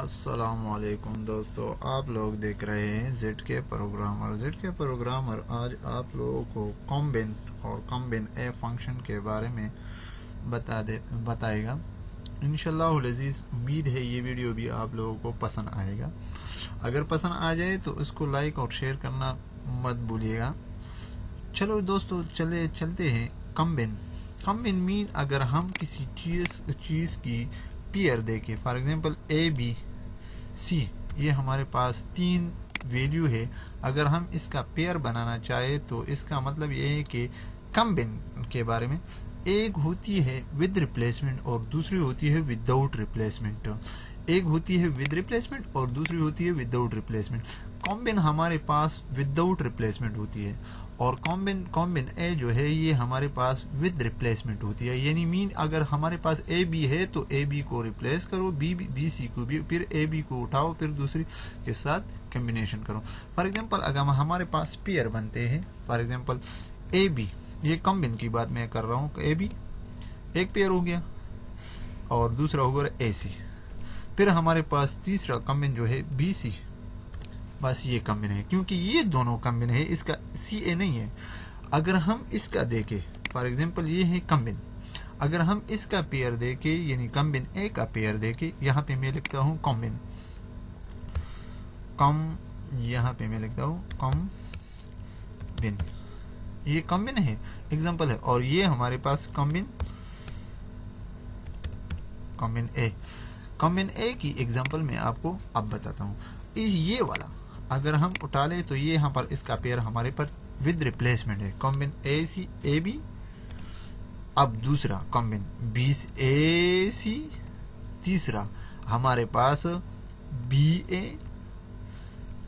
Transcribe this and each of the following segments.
अस्सलामुअलैकुम दोस्तों, आप लोग देख रहे हैं जेड के प्रोग्रामर आज आप लोगों को कॉम्बिन और कॉम्बिन ए फंक्शन के बारे में बताएगा। इंशाल्लाह अज़ीज़, उम्मीद है ये वीडियो भी आप लोगों को पसंद आएगा। अगर पसंद आ जाए तो इसको लाइक और शेयर करना मत भूलिएगा। चलो दोस्तों, चलते हैं। कॉम्बिन मीन अगर हम किसी चीज़ की पेयर देखें, for example A B C, ये हमारे पास तीन वैल्यू है। अगर हम इसका पेयर बनाना चाहे तो इसका मतलब ये है कि कॉम्बिन के बारे में एक होती है विद रिप्लेसमेंट और दूसरी होती है विदाउट रिप्लेसमेंट। एक होती है विद रिप्लेसमेंट और दूसरी होती है विदाउट रिप्लेसमेंट। कॉम्बिन हमारे पास विदाउट रिप्लेसमेंट होती है और कॉम्बिन ए जो है ये हमारे पास विद रिप्लेसमेंट होती है। यानी मीन अगर हमारे पास ए बी है तो ए बी को रिप्लेस करो, बी सी को भी, फिर ए बी को उठाओ, फिर दूसरी के साथ कम्बिनेशन करो। फॉर एग्जांपल अगर हमारे पास पेयर बनते हैं, फॉर एग्जांपल ए बी, ये कॉम्बिन की बात मैं कर रहा हूँ। ए बी एक पेयर हो गया और दूसरा हो गया ए सी। फिर हमारे पास तीसरा कॉम्बिन जो है बी सी, बस ये कॉम्बिन है क्योंकि ये दोनों कॉम्बिन है, इसका सी ए नहीं है। अगर हम इसका देखें, फॉर एग्जांपल ये है कॉम्बिन, अगर हम इसका पेयर देखें यानी कॉम्बिन ए का पेयर देखें, यहाँ पे मैं लिखता हूँ कॉम्बिन यहाँ पे मैं लिखता हूँ कॉम्बिन, ये कॉम्बिन है, एग्जांपल है। और ये हमारे पास कॉम्बिन ए की एग्जांपल मैं आपको अब बताता हूँ। ये वाला अगर हम उठा ले तो ये यहाँ पर इसका पेयर हमारे पर विद रिप्लेसमेंट है, combine A C A B. अब दूसरा कॉम्बिन बी ए सी, तीसरा हमारे पास बी ए,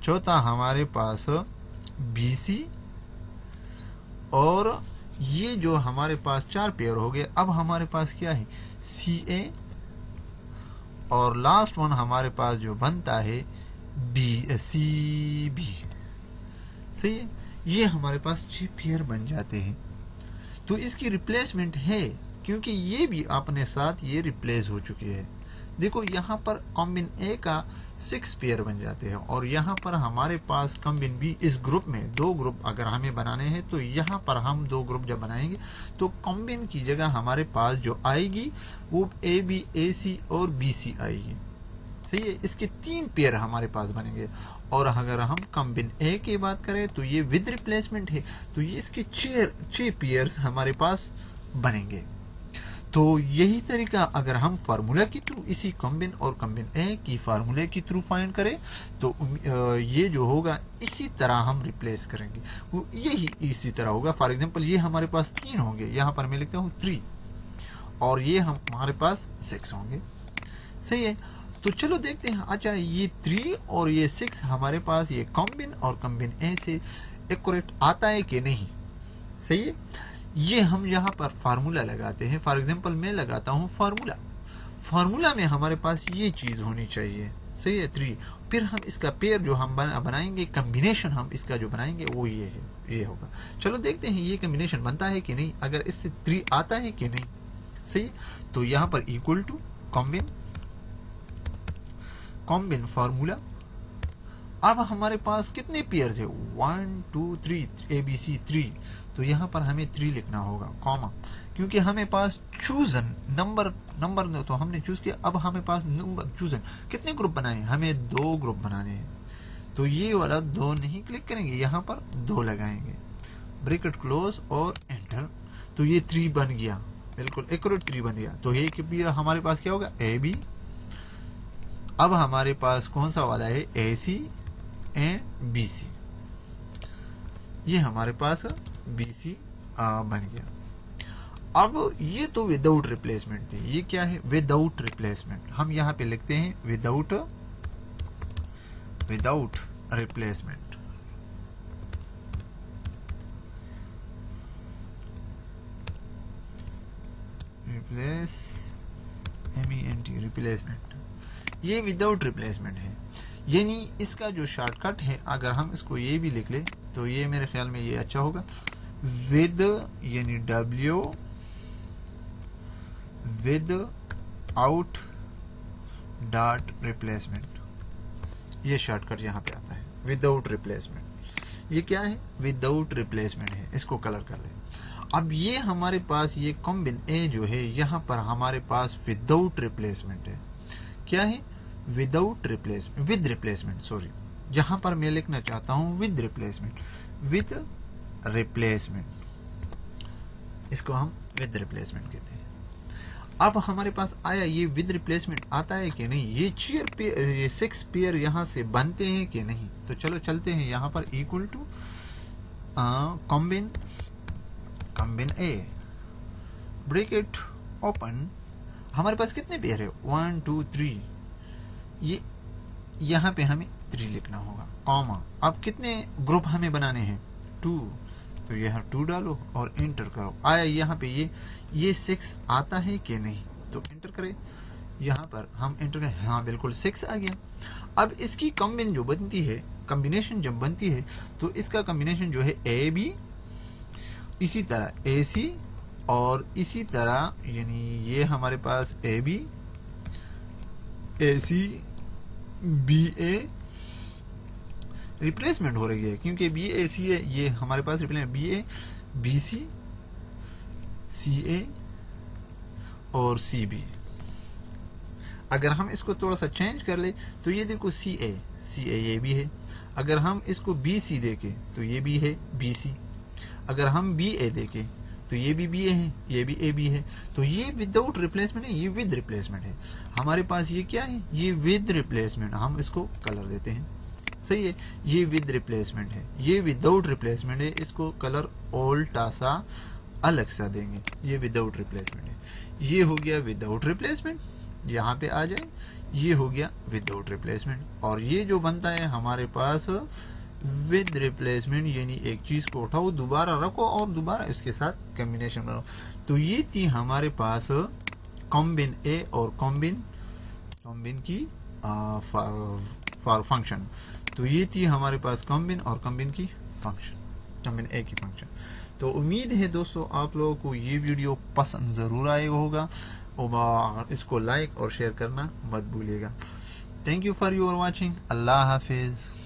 चौथा हमारे पास बी सी, और ये जो हमारे पास चार पेयर हो गए। अब हमारे पास क्या है, सी ए, और लास्ट वन हमारे पास जो बनता है बी सी बी। सही है, ये हमारे पास 6 पेयर बन जाते हैं। तो इसकी रिप्लेसमेंट है क्योंकि ये भी अपने साथ ये रिप्लेस हो चुकी है। देखो यहाँ पर कॉम्बिन ए का 6 पेयर बन जाते हैं और यहाँ पर हमारे पास कॉम्बिन बी, इस ग्रुप में 2 ग्रुप अगर हमें बनाने हैं तो यहाँ पर हम 2 ग्रुप जब बनाएंगे तो कॉम्बिन की जगह हमारे पास जो आएगी वो ए बी ए सी और बी सी आएगी। सही है, इसके 3 पेयर हमारे पास बनेंगे। और अगर हम कॉम्बिन ए की बात करें तो ये विद रिप्लेसमेंट है, तो ये इसके 6 पेयर्स हमारे पास बनेंगे। तो यही तरीका अगर हम फार्मूला के थ्रू इसी कॉम्बिन और कॉम्बिन ए की फार्मूले के थ्रू फाइंड करें तो ये जो होगा इसी तरह हम रिप्लेस करेंगे, वो यही इसी तरह होगा। फॉर एग्जांपल ये हमारे पास 3 होंगे, यहाँ पर मैं लिखता हूँ 3, और ये हमारे पास 6 होंगे। सही है, तो चलो देखते हैं। अच्छा, ये 3 और ये 6 हमारे पास ये कॉम्बिन और कॉम्बिन ए से एक्यूरेट आता है कि नहीं। सही है, ये हम यहाँ पर फार्मूला लगाते हैं। फॉर एग्जांपल मैं लगाता हूँ फार्मूला में हमारे पास ये चीज़ होनी चाहिए। सही है, 3। फिर हम इसका पेयर जो हम बनाएंगे, कम्बिनेशन हम इसका जो बनाएंगे वो ये है, ये होगा। चलो देखते हैं ये कम्बिनेशन बनता है कि नहीं, अगर इससे 3 आता है कि नहीं। सही, तो यहाँ पर इक्वल टू कॉम्बिन फार्मूला। अब हमारे पास कितने पेयर थे, 1 2 3 ए बी सी 3, तो यहाँ पर हमें 3 लिखना होगा, कॉमा, क्योंकि हमें पास चूजन नंबर तो हमने चूज किया। अब हमें पास नंबर चूजन कितने ग्रुप बनाए, हमें 2 ग्रुप बनाने हैं। तो ये वाला 2 नहीं क्लिक करेंगे, यहाँ पर 2 लगाएंगे, ब्रैकेट क्लोज और एंटर। तो ये 3 बन गया, बिल्कुल एक्यूरेट 3 बन गया। तो ये हमारे पास क्या होगा, ए बी। अब हमारे पास कौन सा वाला है, ए सी एंड बी सी। ये हमारे पास बी सी बन गया। अब ये तो विदाउट रिप्लेसमेंट थी, ये क्या है, विदाउट रिप्लेसमेंट। हम यहाँ पे लिखते हैं विदाउट रिप्लेसमेंट। रिप्लेसमेंट, ये विदाउट रिप्लेसमेंट है। यानी इसका जो शॉर्टकट है, अगर हम इसको ये भी लिख ले तो ये मेरे ख्याल में ये अच्छा होगा, विद यानी W with out dot replacement, ये शॉर्टकट यहाँ पे आता है विदाउट रिप्लेसमेंट। ये क्या है? विदाउट रिप्लेसमेंट है, इसको कलर कर ले। अब ये हमारे पास ये कॉम्बिन ए जो है यहाँ पर हमारे पास विदाउट रिप्लेसमेंट है। क्या है? Without replacement, with replacement, sorry, यहाँ पर मैं लिखना चाहता हूँ विद रिप्लेसमेंट, विद रिप्लेसमेंट, इसको हम विद रिप्लेसमेंट कहते हैं। अब हमारे पास आया, ये विद रिप्लेसमेंट आता है कि नहीं, ये चेयर पेयर, ये 6 पेयर यहाँ से बनते हैं कि नहीं। तो चलो चलते हैं यहाँ पर, equal to combine A, bracket open, हमारे पास कितने पेयर है? 1 2 3, ये यहाँ पे हमें 3 लिखना होगा, कॉमा। अब कितने ग्रुप हमें बनाने हैं? 2, तो यहाँ 2 डालो और एंटर करो। आया यहाँ पे ये 6 आता है कि नहीं, तो एंटर करें। यहाँ पर हम एंटर करें, हाँ बिल्कुल 6 आ गया। अब इसकी कॉम्बिन जो बनती है, कॉम्बिनेशन जब बनती है, तो इसका कॉम्बिनेशन जो है ए बी, इसी तरह ए सी, और इसी तरह, यानी ये हमारे पास A B, A C, B A, replacement हो रही है क्योंकि बी ए सी ए, ये हमारे पास रिप्लेसमेंट बी ए, बी सी ए और सी बी। अगर हम इसको थोड़ा सा चेंज कर ले तो ये देखो सी ए ये भी है। अगर हम इसको बी सी देखें तो ये भी है बी सी। अगर हम बी ए देखें तो ये भी ए है, ये भी ए बी है। तो ये विदाउट रिप्लेसमेंट है, ये विद रिप्लेसमेंट है। हमारे पास ये क्या है? ये विद रिप्लेसमेंट, हम इसको कलर देते हैं, सही है। ये विद रिप्लेसमेंट है, ये विदाउट रिप्लेसमेंट है, इसको कलर ओल्टा सा अलग सा देंगे। ये विदाउट रिप्लेसमेंट है, ये हो गया विदाउट रिप्लेसमेंट, यहाँ पे आ जाए, ये हो गया विदाउट रिप्लेसमेंट। और ये जो बनता है हमारे पास विद रिप्लेसमेंट, यानी एक चीज को उठाओ, दोबारा रखो और दोबारा इसके साथ कॉम्बिनेशन बनाओ। तो ये थी हमारे पास कॉम्बिन ए और कॉम्बिन की फॉर फंक्शन। तो ये थी हमारे पास कॉम्बिन और कॉम्बिन की फंक्शन, कॉम्बिन ए की फंक्शन। तो उम्मीद है दोस्तों आप लोगों को ये वीडियो पसंद ज़रूर आएगा होगा, और इसको लाइक और शेयर करना मत भूलिएगा। Thank you for your watching. अल्लाह हाफिज़।